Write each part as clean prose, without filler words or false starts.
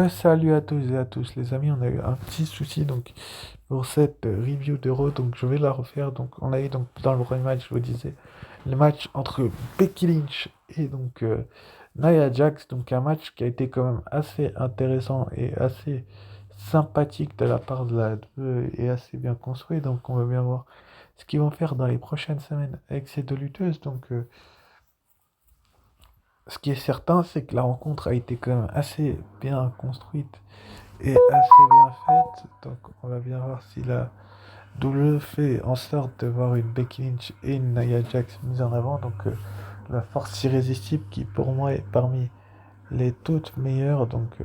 Salut à tous et à tous les amis, on a eu un petit souci donc pour cette review d'Euro, donc je vais la refaire. Donc on a eu donc dans le premier match, je vous disais, le match entre Becky Lynch et donc Nia Jax, donc un match qui a été quand même assez intéressant et assez sympathique de la part de la WWE et assez bien construit. Donc on va bien voir ce qu'ils vont faire dans les prochaines semaines avec ces deux lutteuses. Donc ce qui est certain, c'est que la rencontre a été quand même assez bien construite et assez bien faite. Donc on va bien voir si la WWE fait en sorte de voir une Becky Lynch et une Nia Jax mises en avant. Donc la force irrésistible qui pour moi est parmi les toutes meilleures. Donc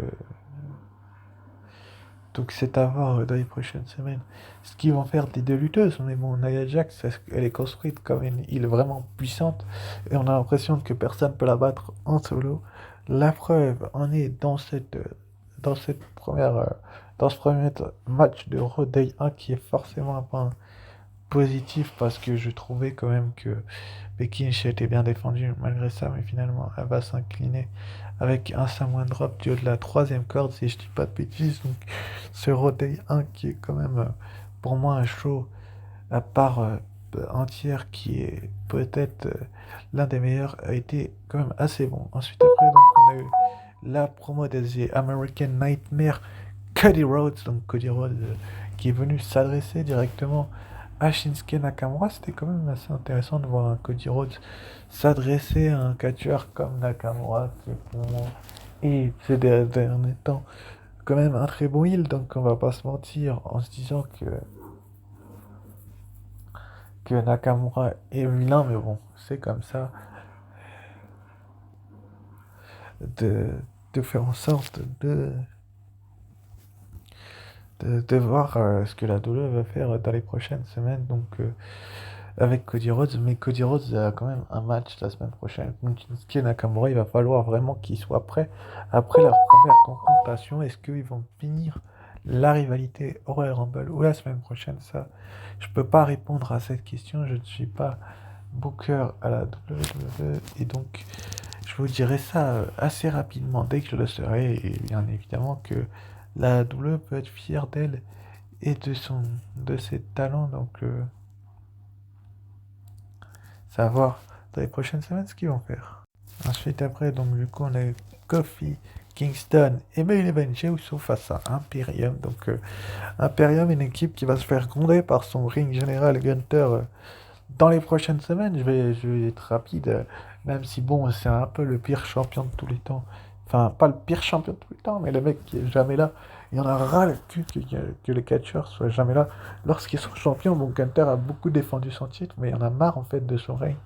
c'est à voir dans les prochaines semaines ce qu'ils vont faire des deux lutteuses. Mais bon, Nia Jax, elle est construite comme une île vraiment puissante et on a l'impression que personne ne peut la battre en solo. La preuve en est dans cette dans ce premier match de Raw Day 1 qui est forcément un point positif parce que je trouvais quand même que Becky Lynch était bien défendue malgré ça, mais finalement elle va s'incliner avec un Samoan Drop du haut de la troisième corde, si je dis pas de bêtises. Donc ce Raw Day 1 qui est quand même pour moi un show à part entière qui est peut-être l'un des meilleurs, a été quand même assez bon. Ensuite après donc on a eu la promo des The American Nightmare, Cody Rhodes, donc Cody Rhodes qui est venu s'adresser directement à Shinsuke Nakamura. C'était quand même assez intéressant de voir un Cody Rhodes s'adresser à un catcheur comme Nakamura, qui pour moi, et ces derniers temps, quand même un très bon heel. Donc on va pas se mentir en se disant que Nakamura est vilain, mais bon, c'est comme ça, de, de faire en sorte de voir ce que la WWE va faire dans les prochaines semaines. Donc avec Cody Rhodes, mais Cody Rhodes a quand même un match la semaine prochaine. Donc Shinsuke Nakamura, il va falloir vraiment qu'il soit prêt après leur première confrontation. Est-ce qu'ils vont finir la rivalité au Royal Rumble ou la semaine prochaine? Ça, je peux pas répondre à cette question. Je ne suis pas booker à la WWE et donc je vous dirai ça assez rapidement dès que je le serai. Et bien évidemment que la WWE peut être fière d'elle et de ses talents. Donc savoir dans les prochaines semaines ce qu'ils vont faire. Ensuite, après, donc du coup, on a eu Kofi, Kingston et Main Event Jey Uso face à Imperium. Donc, Imperium, une équipe qui va se faire gronder par son ring général Gunther dans les prochaines semaines. Je vais être rapide, même si bon, c'est un peu le pire champion de tous les temps. Enfin, pas le pire champion de tous les temps, mais le mec qui est jamais là. Il y en a ras le cul que les catcheurs soient jamais là. Lorsqu'ils sont champions, bon, Gunther a beaucoup défendu son titre, mais il y en a marre en fait de son règne.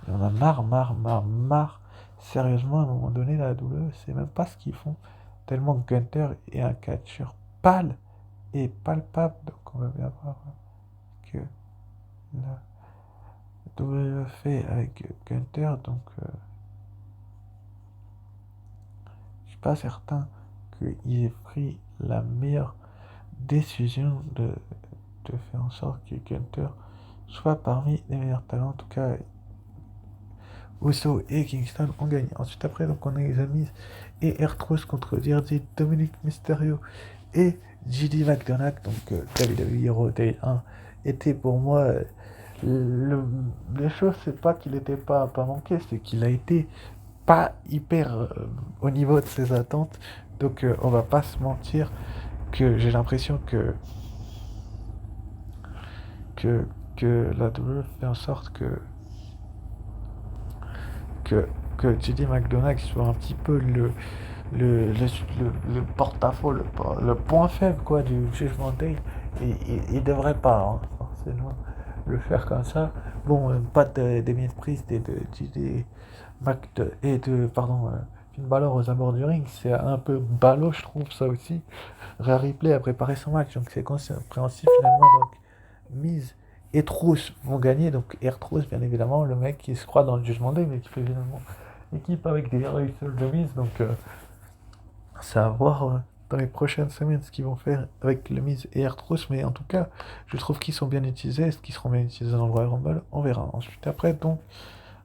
Il y en a marre. Sérieusement, à un moment donné, la WWE, c'est même pas ce qu'ils font. Tellement que Gunther est un catcheur pâle et palpable. Donc on va bien voir que la WWE fait avec Gunther. Donc je suis pas certain qu'il ait pris la meilleure décision de faire en sorte que Gunther soit parmi les meilleurs talents. En tout cas, Uso et Kingston ont gagné. Ensuite, après, donc, on a les Amis et R-Truth contre DRD, Dominic Mysterio et JD McDonagh. Donc, WWE Hero Day 1 était pour moi. Le, les choses, c'est pas qu'il était pas manqué, c'est qu'il a été pas hyper au niveau de ses attentes. Donc, on va pas se mentir que j'ai l'impression que, que la WWE fait en sorte que, que JD McDonagh soit un petit peu le porte-à-faux, le point faible quoi, du Judgment Day. Et il devrait pas forcément le faire comme ça. Bon, pas des mises prises de JD et de pardon, Finn Balor aux abords du ring, c'est un peu ballot, je trouve ça aussi. Rhea Ripley a préparé son match, donc c'est compréhensible finalement. Donc, mise et Trousse vont gagner. Donc, R-Trousse, bien évidemment, le mec qui se croit dans le Judgment Day, mais qui fait finalement équipe avec des réussiteurs de mise. Donc, c'est à voir dans les prochaines semaines ce qu'ils vont faire avec le Miz et R-Trousse. Mais en tout cas, je trouve qu'ils sont bien utilisés. Est-ce qu'ils seront bien utilisés dans le Royal Rumble? On verra. Ensuite, après, donc,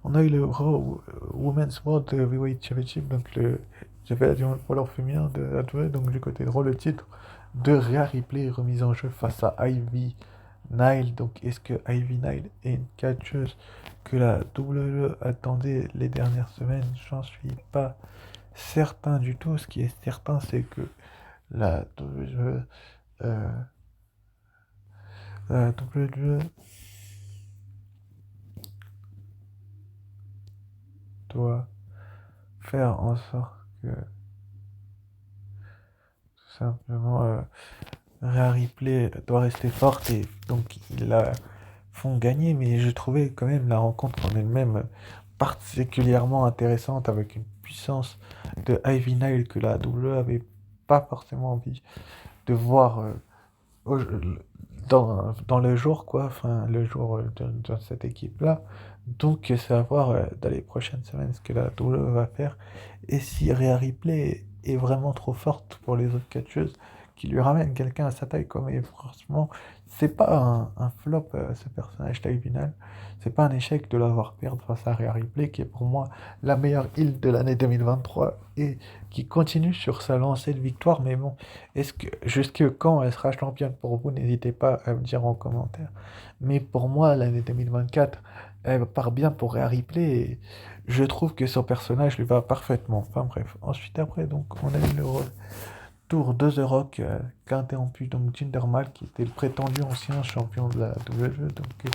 on a eu le Raw Women's World Heavyweight Championship, donc le J'ai fait la Diamond Power féminin de la WWE, donc du côté droit, le titre de Rhea Ripley remise en jeu face à Ivy Nile. Donc, est-ce que Ivy Nile est une catcheuse que la WWE attendait les dernières semaines? J'en suis pas certain du tout. Ce qui est certain, c'est que la WWE, euh, la WWE doit faire en sorte que tout simplement Rhea Ripley doit rester forte et donc ils la font gagner, mais je trouvais quand même la rencontre en elle-même particulièrement intéressante avec une puissance de Ivy Nile que la WWE avait pas forcément envie de voir au- dans le jour, quoi, enfin le jour de cette équipe-là. Donc c'est à voir dans les prochaines semaines ce que la WWE va faire et si Rhea Ripley est vraiment trop forte pour les autres catcheuses qui lui ramènent quelqu'un à sa taille, quoi. Mais franchement, c'est pas un flop ce personnage taille finale. C'est pas un échec de l'avoir perdre face à Rhea Ripley qui est pour moi la meilleure heel de l'année 2023 et qui continue sur sa lancée de victoire. Mais bon, est-ce que jusque quand elle sera championne pour vous? N'hésitez pas à me dire en commentaire. Mais pour moi, l'année 2024, elle part bien pour Rhea Ripley et je trouve que son personnage lui va parfaitement. Enfin bref. Ensuite, après, donc, on a eu le retour de The Rock qui a interrompu donc Jinder Mahal qui était le prétendu ancien champion de la WWE. Donc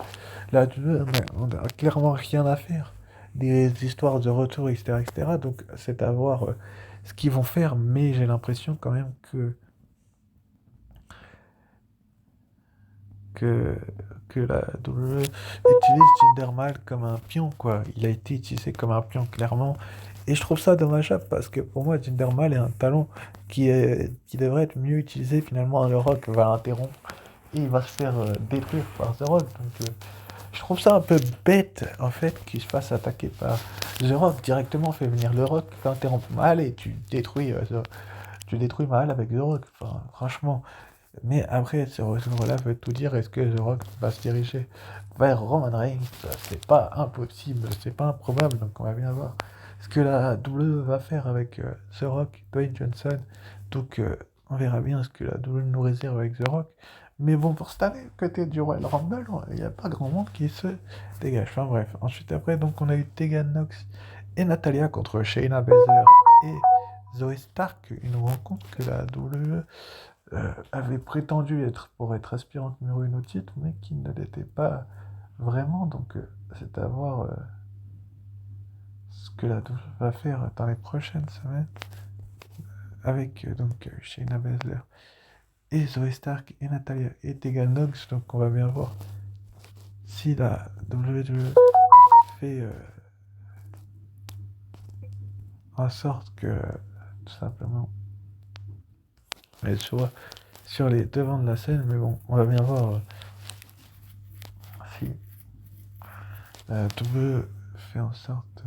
la WWE, on a clairement rien à faire. Des histoires de retour, etc., etc. Donc c'est à voir ce qu'ils vont faire, mais j'ai l'impression quand même que, que la WWE utilise Jinder Mahal comme un pion, quoi. Il a été utilisé comme un pion, clairement. Et je trouve ça dommageable parce que pour moi, Jinder Mahal est un talent qui devrait être mieux utilisé. Finalement, The Rock va l'interrompre et il va se faire détruire par The Rock. Donc, je trouve ça un peu bête, en fait, qu'il se fasse attaquer par The Rock. Directement, fait venir le Rock, fait interrompre Mahal et tu détruis Mahal avec The Rock. Enfin, franchement. Mais après, ce retour-là veut tout dire. Est-ce que The Rock va se diriger vers Roman Reigns? C'est pas impossible, c'est pas improbable, donc on va bien voir ce que la WWE va faire avec The Rock, Dwayne Johnson. Donc on verra bien ce que la WWE nous réserve avec The Rock. Mais bon, pour cette année, côté du Royal Rumble, il n'y a pas grand monde qui se dégage. Enfin bref, ensuite après, donc on a eu Tegan Nox et Natalia contre Shayna Baszler et Zoe Stark, une rencontre que la WWE avait prétendu être pour être aspirante numéro 1 au titre, mais qui ne l'était pas vraiment. Donc c'est à voir ce que la double va faire dans les prochaines semaines avec Shayna Baszler et Zoe Stark et Natalia et Tegan Nox. Donc on va bien voir si la WWE fait en sorte que tout simplement elle soit sur les devants de la scène. Mais bon, on va bien voir si la WWE fait en sorte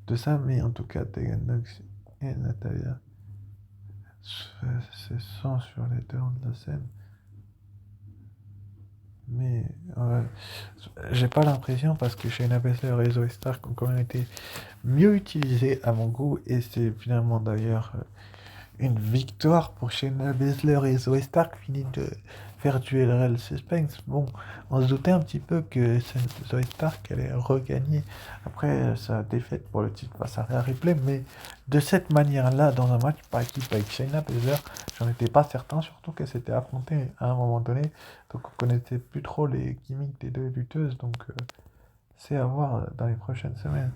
de ça, mais en tout cas, Tegan Nox et Natalia se sont sur les devants de la scène. Mais j'ai pas l'impression parce que Shayna Baszler et Zoe Stark ont quand même été mieux utilisés à mon goût et c'est finalement d'ailleurs une victoire pour Shayna Baszler et Zoe Stark finit de faire durer le réel suspense. Bon, on se doutait un petit peu que Zoe Stark allait regagner après sa défaite pour le titre face à Rhea Ripley, mais de cette manière-là, dans un match par équipe avec Shayna Baszler, j'en étais pas certain, surtout qu'elle s'était affrontée à un moment donné, donc on connaissait plus trop les gimmicks des deux lutteuses, donc c'est à voir dans les prochaines semaines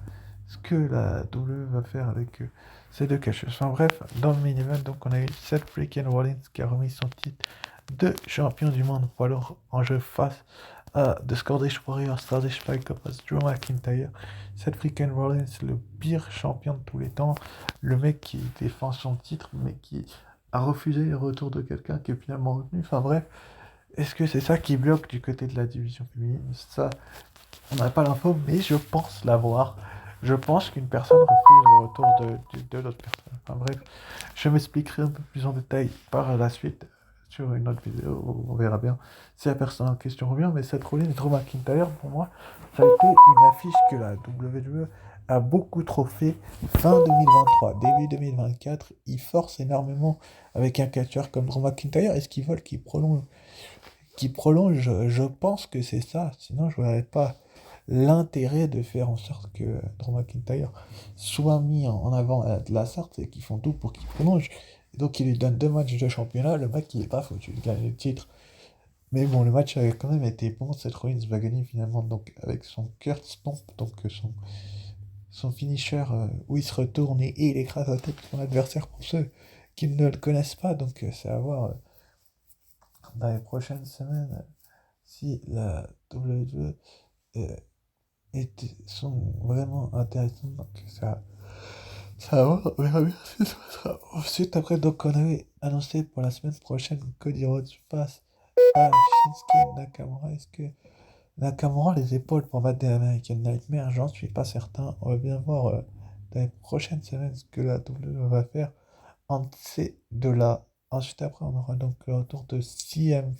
ce que la WWE va faire avec ces deux catcheuses. Enfin bref, dans le main event, donc on a eu Seth freaking Rollins qui a remis son titre de champion du monde poids lourd en jeu face à The Scottish Warrior, Scottish Psychopath, Drew McIntyre. Seth freaking Rollins, le pire champion de tous les temps, le mec qui défend son titre mais qui a refusé le retour de quelqu'un qui est finalement retenu. Enfin bref, est-ce que c'est ça qui bloque du côté de la division féminine? Ça, on n'a pas l'info, mais je pense l'avoir. Je pense qu'une personne refuse le retour de l'autre personne. Enfin bref, je m'expliquerai un peu plus en détail par la suite sur une autre vidéo, où on verra bien si la personne en question revient. Mais cette Rollins et Drew McIntyre, pour moi, ça a été une affiche que la WWE a beaucoup trop fait fin 2023, début 2024. Il force énormément avec un catcheur comme Drew McIntyre. Est-ce qu'ils veulent qu'il prolonge? Je pense que c'est ça. Sinon, je ne verrais pas l'intérêt de faire en sorte que Drew McIntyre soit mis en avant à de la sorte et qu'ils font tout pour qu'il prolonge. Et donc, ils lui donnent 2 matchs de championnat. Le mec, il est pas foutu de gagner le titre. Mais bon, le match avait quand même été bon. Seth Rollins va gagner finalement donc, avec son Kurt Stomp, donc son finisher où il se retourne et il écrase la tête de son adversaire pour ceux qui ne le connaissent pas. Donc, c'est à voir dans les prochaines semaines si la WWE sont vraiment intéressantes. Donc, ça va voir. On verra bien ce que ça sera. Ensuite, après, donc, on avait annoncé pour la semaine prochaine que Cody Rhodes passe à Shinsuke Nakamura. Est-ce que Nakamura a les épaules pour battre des American Nightmare? J'en suis pas certain. On va bien voir dans les prochaines semaines ce que la WWE va faire entre ces deux-là. Ensuite, après, on aura donc le retour de CM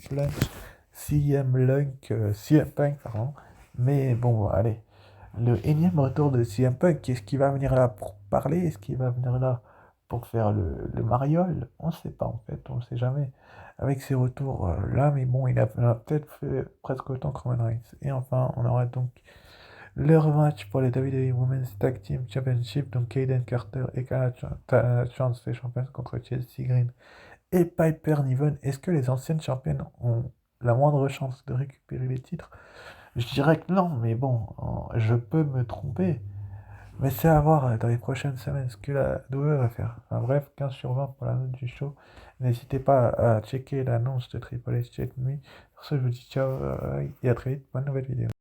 Punk, pardon. Mais bon, allez. Le énième retour de CM Punk, est-ce qu'il va venir là pour parler? Est-ce qu'il va venir là pour faire le mariole? On ne sait pas en fait, on ne sait jamais. Avec ses retours là, mais bon, il a peut-être fait presque autant que Roman Reigns. Et enfin, on aura donc le rematch pour les WWE Women's Tag Team Championship, donc Kaden Carter et Tana Chance, les championnes contre Chelsea Green et Piper Niven. Est-ce que les anciennes championnes ont la moindre chance de récupérer les titres? Je dirais que non, mais bon, je peux me tromper. Mais c'est à voir dans les prochaines semaines ce que la WWE va faire. Enfin, bref, 15 sur 20 pour la note du show. N'hésitez pas à checker l'annonce de Triple H cette nuit. Pour ça, je vous dis ciao et à très vite pour une nouvelle vidéo.